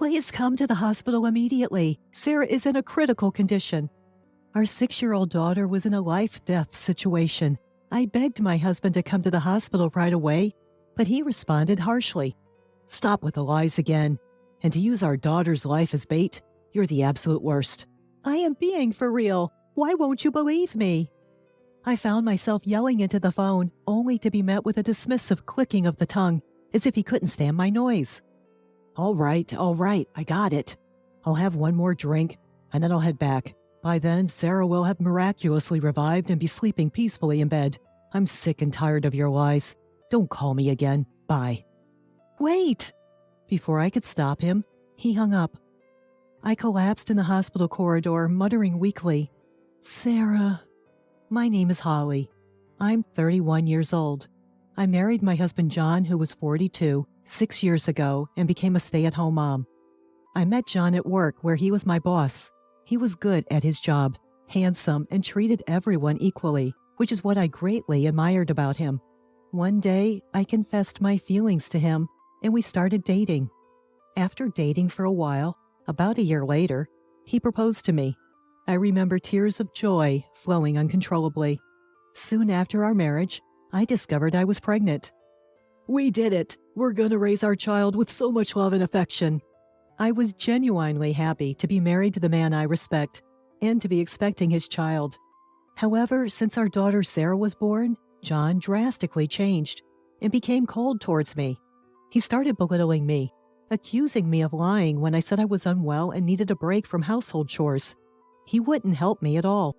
Please come to the hospital immediately. Sarah is in a critical condition. Our 6-year-old daughter was in a life-death situation. I begged my husband to come to the hospital right away, but he responded harshly. Stop with the lies again. And to use our daughter's life as bait, you're the absolute worst. I am being for real. Why won't you believe me? I found myself yelling into the phone, only to be met with a dismissive clicking of the tongue, as if he couldn't stand my noise. All right, I got it. I'll have one more drink, and then I'll head back. By then, Sarah will have miraculously revived and be sleeping peacefully in bed. I'm sick and tired of your lies. Don't call me again. Bye. Wait! Before I could stop him, he hung up. I collapsed in the hospital corridor, muttering weakly, Sarah. My name is Holly. I'm 31 years old. I married my husband John, who was 42, 6 years ago, and became a stay-at-home mom. I met John at work, where he was my boss. He was good at his job, handsome, and treated everyone equally, which is what I greatly admired about him. One day, I confessed my feelings to him, and we started dating. After dating for a while, about a year later, he proposed to me. I remember tears of joy flowing uncontrollably. Soon after our marriage, I discovered I was pregnant. We did it. We're gonna raise our child with so much love and affection. I was genuinely happy to be married to the man I respect and to be expecting his child. However, since our daughter Sarah was born, John drastically changed and became cold towards me. He started belittling me, accusing me of lying when I said I was unwell and needed a break from household chores. He wouldn't help me at all.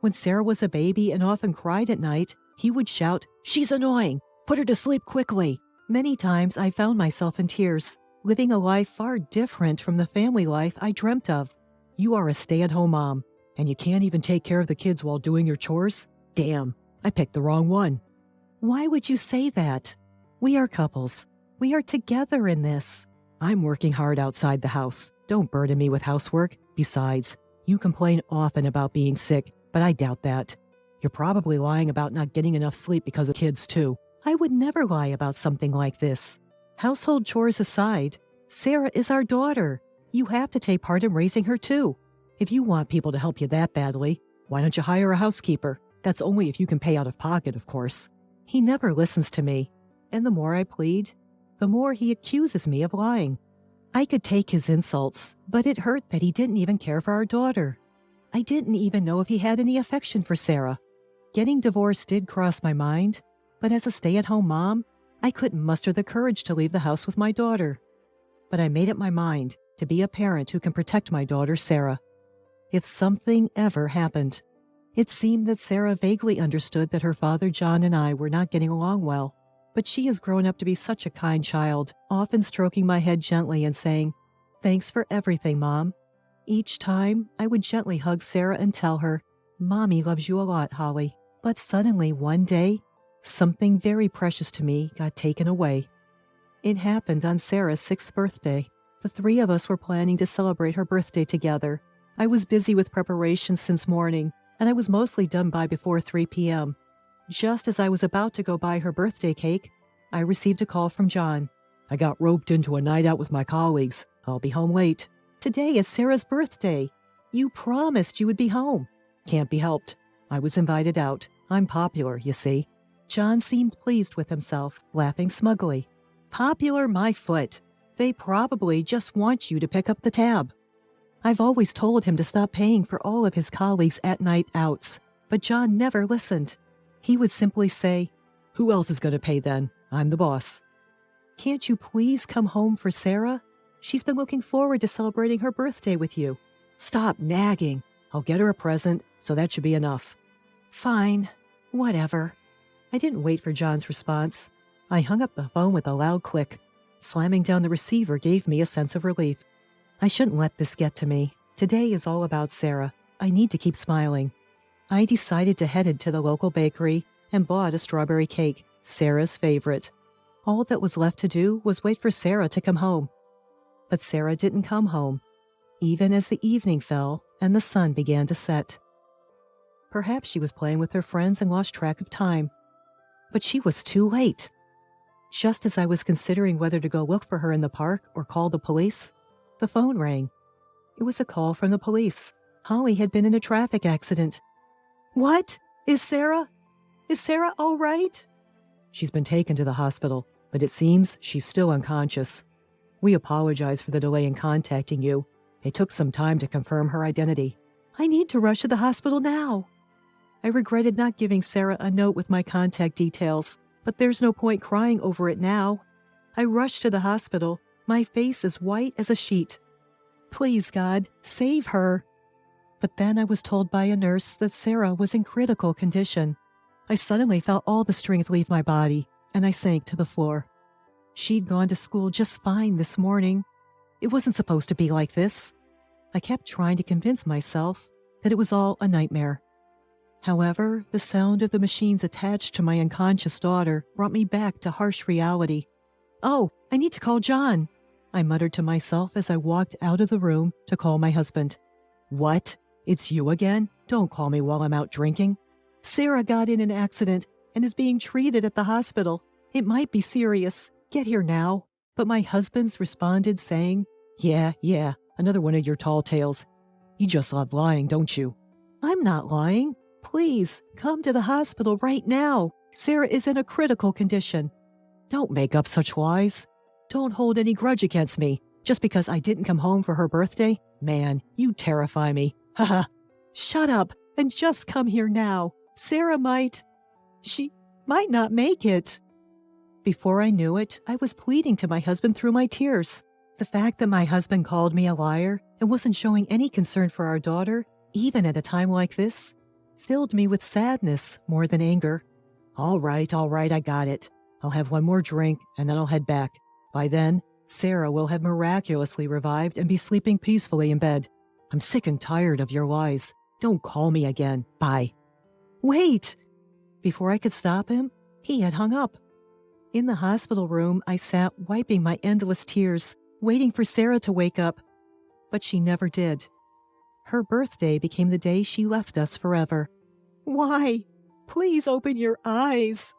When Sarah was a baby and often cried at night, he would shout, "She's annoying! Put her to sleep quickly!" Many times I found myself in tears, living a life far different from the family life I dreamt of. You are a stay-at-home mom, and you can't even take care of the kids while doing your chores? Damn, I picked the wrong one. Why would you say that? We are couples. We are together in this. I'm working hard outside the house. Don't burden me with housework. Besides, you complain often about being sick, but I doubt that. You're probably lying about not getting enough sleep because of kids, too. I would never lie about something like this. Household chores aside, Sarah is our daughter. You have to take part in raising her, too. If you want people to help you that badly, why don't you hire a housekeeper? That's only if you can pay out of pocket, of course. He never listens to me, and the more I plead, the more he accuses me of lying. I could take his insults, but it hurt that he didn't even care for our daughter. I didn't even know if he had any affection for Sarah. Getting divorced did cross my mind, but as a stay-at-home mom, I couldn't muster the courage to leave the house with my daughter. But I made up my mind to be a parent who can protect my daughter, Sarah. If something ever happened, it seemed that Sarah vaguely understood that her father John and I were not getting along well. But she has grown up to be such a kind child, often stroking my head gently and saying, "Thanks for everything, Mom." Each time, I would gently hug Sarah and tell her, "Mommy loves you a lot, Holly." But suddenly, one day, something very precious to me got taken away. It happened on Sarah's 6th birthday. The 3 of us were planning to celebrate her birthday together. I was busy with preparations since morning, and I was mostly done by before 3 p.m. Just as I was about to go buy her birthday cake, I received a call from John. "I got roped into a night out with my colleagues. I'll be home late." "Today is Sarah's birthday. You promised you would be home." "Can't be helped. I was invited out. I'm popular, you see." John seemed pleased with himself, laughing smugly. "Popular my foot. They probably just want you to pick up the tab." I've always told him to stop paying for all of his colleagues' at-night outs, but John never listened. He would simply say, "Who else is going to pay then? I'm the boss." "Can't you please come home for Sarah? She's been looking forward to celebrating her birthday with you." "Stop nagging. I'll get her a present, so that should be enough." "Fine. Whatever." I didn't wait for John's response. I hung up the phone with a loud click. Slamming down the receiver gave me a sense of relief. I shouldn't let this get to me. Today is all about Sarah. I need to keep smiling. I decided to head to the local bakery and bought a strawberry cake, Sarah's favorite. All that was left to do was wait for Sarah to come home. But Sarah didn't come home, even as the evening fell and the sun began to set. Perhaps she was playing with her friends and lost track of time. But she was too late. Just as I was considering whether to go look for her in the park or call the police, The phone rang. It was a call from the police. Holly had been in a traffic accident. What? Is Sarah all right? She's been taken to the hospital, but it seems she's still unconscious. We apologize for the delay in contacting you. It took some time to confirm her identity. I need to rush to the hospital now. I regretted not giving Sarah a note with my contact details, but there's no point crying over it now. I rushed to the hospital, my face as white as a sheet. Please, God, save her. But then I was told by a nurse that Sarah was in critical condition. I suddenly felt all the strength leave my body, and I sank to the floor. She'd gone to school just fine this morning. It wasn't supposed to be like this. I kept trying to convince myself that it was all a nightmare. However, the sound of the machines attached to my unconscious daughter brought me back to harsh reality. Oh, I need to call John, I muttered to myself as I walked out of the room to call my husband. What? It's you again? Don't call me while I'm out drinking. Sarah got in an accident and is being treated at the hospital. It might be serious. Get here now. But my husband's responded saying, Yeah, another one of your tall tales. You just love lying, don't you? I'm not lying. Please, come to the hospital right now. Sarah is in a critical condition. Don't make up such lies. Don't hold any grudge against me just because I didn't come home for her birthday. Man, you terrify me. Haha. Shut up and just come here now. Sarah she might not make it. Before I knew it, I was pleading to my husband through my tears. The fact that my husband called me a liar and wasn't showing any concern for our daughter, even at a time like this, filled me with sadness more than anger. All right, I got it. I'll have one more drink and then I'll head back. By then, Sarah will have miraculously revived and be sleeping peacefully in bed. I'm sick and tired of your lies. Don't call me again. Bye. Wait! Before I could stop him, he had hung up. In the hospital room, I sat wiping my endless tears, waiting for Sarah to wake up. But she never did. Her birthday became the day she left us forever. Why? Please open your eyes.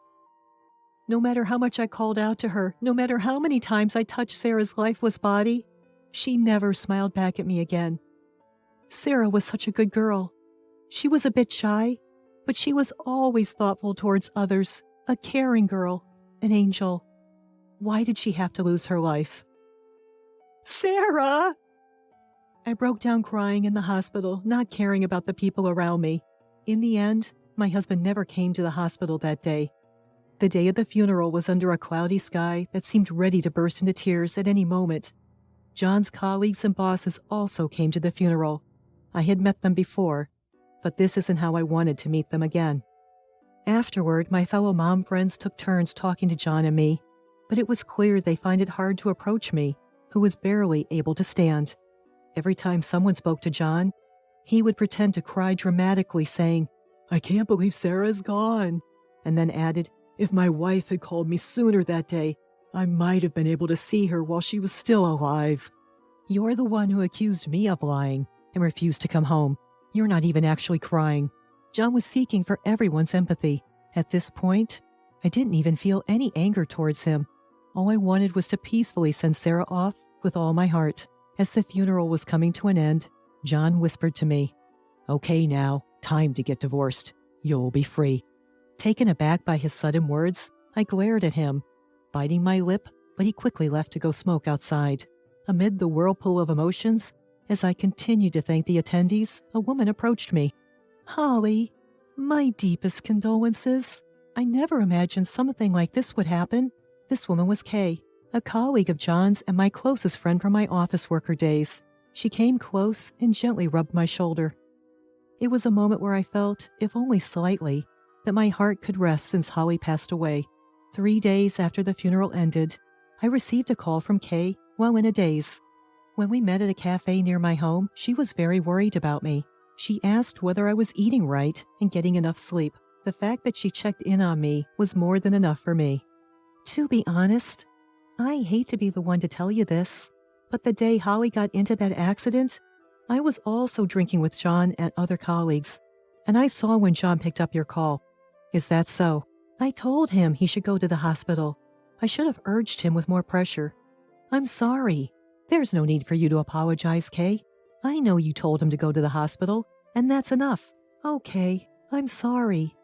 No matter how much I called out to her, no matter how many times I touched Sarah's lifeless body, she never smiled back at me again. Sarah was such a good girl. She was a bit shy, but she was always thoughtful towards others, a caring girl, an angel. Why did she have to lose her life? Sarah! I broke down crying in the hospital, not caring about the people around me. In the end, my husband never came to the hospital that day. The day of the funeral was under a cloudy sky that seemed ready to burst into tears at any moment. John's colleagues and bosses also came to the funeral. I had met them before, but this isn't how I wanted to meet them again. Afterward, my fellow mom friends took turns talking to John and me, but it was clear they find it hard to approach me, who was barely able to stand. Every time someone spoke to John, he would pretend to cry dramatically, saying, I can't believe Sarah is gone, and then added, if my wife had called me sooner that day, I might have been able to see her while she was still alive. You're the one who accused me of lying and refused to come home. You're not even actually crying. John was seeking for everyone's empathy. At this point, I didn't even feel any anger towards him. All I wanted was to peacefully send Sarah off with all my heart. As the funeral was coming to an end, John whispered to me, Okay now, time to get divorced. You'll be free. Taken aback by his sudden words, I glared at him, biting my lip, but he quickly left to go smoke outside. Amid the whirlpool of emotions, as I continued to thank the attendees, a woman approached me. Holly, my deepest condolences. I never imagined something like this would happen. This woman was Kay, a colleague of John's and my closest friend from my office worker days. She came close and gently rubbed my shoulder. It was a moment where I felt, if only slightly, that my heart could rest since Holly passed away. 3 days after the funeral ended, I received a call from Kay while in a daze. When we met at a cafe near my home, she was very worried about me. She asked whether I was eating right and getting enough sleep. The fact that she checked in on me was more than enough for me. To be honest, I hate to be the one to tell you this, but the day Holly got into that accident, I was also drinking with John and other colleagues, and I saw when John picked up your call. Is that so? I told him he should go to the hospital. I should have urged him with more pressure. I'm sorry. There's no need for you to apologize, Kay. I know you told him to go to the hospital, and that's enough. Okay, I'm sorry.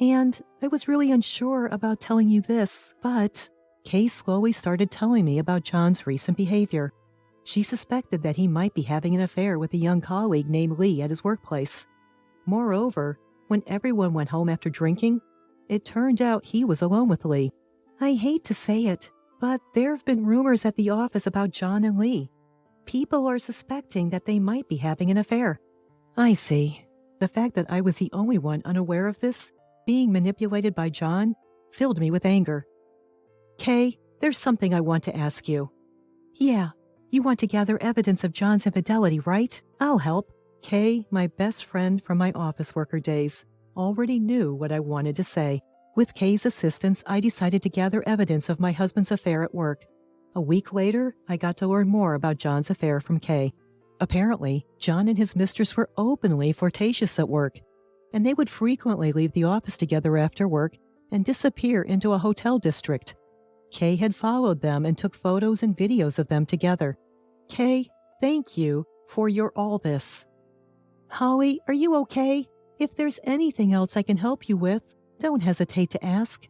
And I was really unsure about telling you this, but Kay slowly started telling me about John's recent behavior. She suspected that he might be having an affair with a young colleague named Lee at his workplace. Moreover, when everyone went home after drinking, it turned out he was alone with Lee. I hate to say it, but there have been rumors at the office about John and Lee. People are suspecting that they might be having an affair. I see. The fact that I was the only one unaware of this, being manipulated by John, filled me with anger. Kay, there's something I want to ask you. Yeah, you want to gather evidence of John's infidelity, right? I'll help. Kay, my best friend from my office worker days, already knew what I wanted to say. With Kay's assistance, I decided to gather evidence of my husband's affair at work. A week later, I got to learn more about John's affair from Kay. Apparently, John and his mistress were openly flirtatious at work, and they would frequently leave the office together after work and disappear into a hotel district. Kay had followed them and took photos and videos of them together. Kay, thank you for your all this. Holly, are you okay? If there's anything else I can help you with, don't hesitate to ask.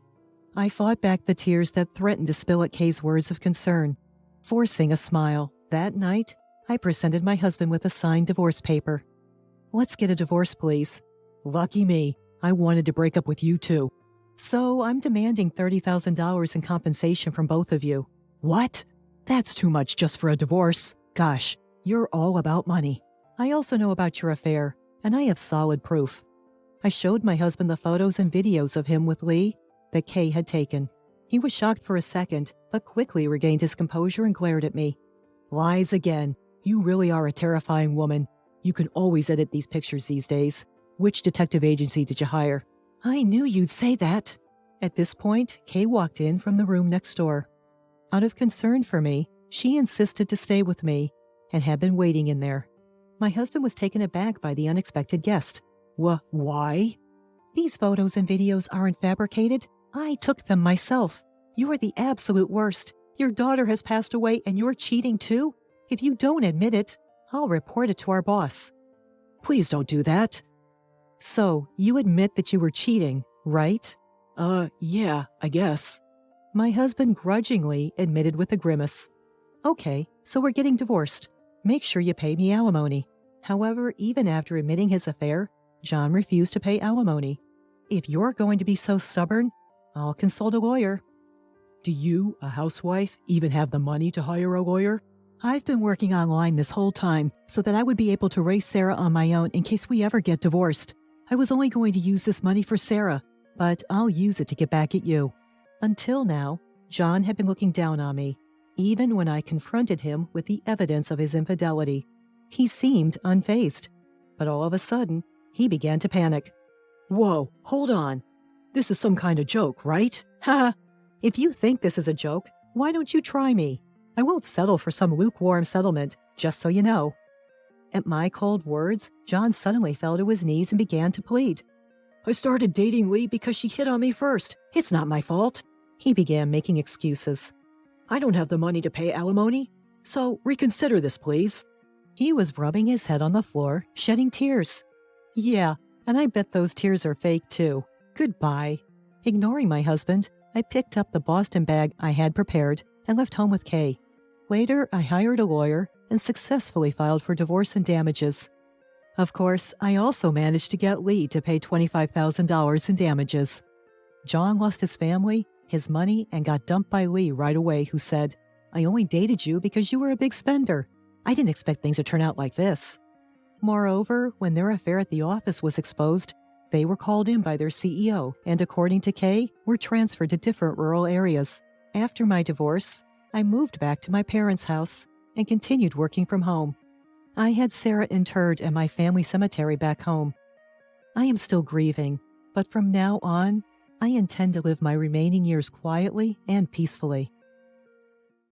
I fought back the tears that threatened to spill at Kay's words of concern. Forcing a smile, that night, I presented my husband with a signed divorce paper. Let's get a divorce, please. Lucky me, I wanted to break up with you too. So I'm demanding $30,000 in compensation from both of you. What? That's too much just for a divorce. Gosh, you're all about money. I also know about your affair, and I have solid proof. I showed my husband the photos and videos of him with Lee that Kay had taken. He was shocked for a second, but quickly regained his composure and glared at me. Lies again. You really are a terrifying woman. You can always edit these pictures these days. Which detective agency did you hire? I knew you'd say that. At this point, Kay walked in from the room next door. Out of concern for me, she insisted to stay with me and had been waiting in there. My husband was taken aback by the unexpected guest. Why? These photos and videos aren't fabricated. I took them myself. You are the absolute worst. Your daughter has passed away and you're cheating too? If you don't admit it, I'll report it to our boss. Please don't do that. So, you admit that you were cheating, right? Yeah, I guess. My husband grudgingly admitted with a grimace. Okay, so we're getting divorced. Make sure you pay me alimony. However, even after admitting his affair, John refused to pay alimony. If you're going to be so stubborn, I'll consult a lawyer. Do you, a housewife, even have the money to hire a lawyer? I've been working online this whole time so that I would be able to raise Sarah on my own in case we ever get divorced. I was only going to use this money for Sarah, but I'll use it to get back at you. Until now, John had been looking down on me, even when I confronted him with the evidence of his infidelity. He seemed unfazed, but all of a sudden, he began to panic. Whoa, hold on. This is some kind of joke, right? Ha! If you think this is a joke, why don't you try me? I won't settle for some lukewarm settlement, just so you know. At my cold words, John suddenly fell to his knees and began to plead. I started dating Lee because she hit on me first. It's not my fault. He began making excuses. I don't have the money to pay alimony, so reconsider this, please. He was rubbing his head on the floor, shedding tears. Yeah, and I bet those tears are fake too. Goodbye. Ignoring my husband, I picked up the Boston bag I had prepared and left home with Kay. Later, I hired a lawyer and successfully filed for divorce and damages. Of course, I also managed to get Lee to pay $25,000 in damages. John lost his family, his money, and got dumped by Lee right away, who said, I only dated you because you were a big spender. I didn't expect things to turn out like this. Moreover, when their affair at the office was exposed, they were called in by their CEO and, according to Kay, were transferred to different rural areas. After my divorce, I moved back to my parents' house and continued working from home. I had Sarah interred at my family cemetery back home. I am still grieving, but from now on, I intend to live my remaining years quietly and peacefully.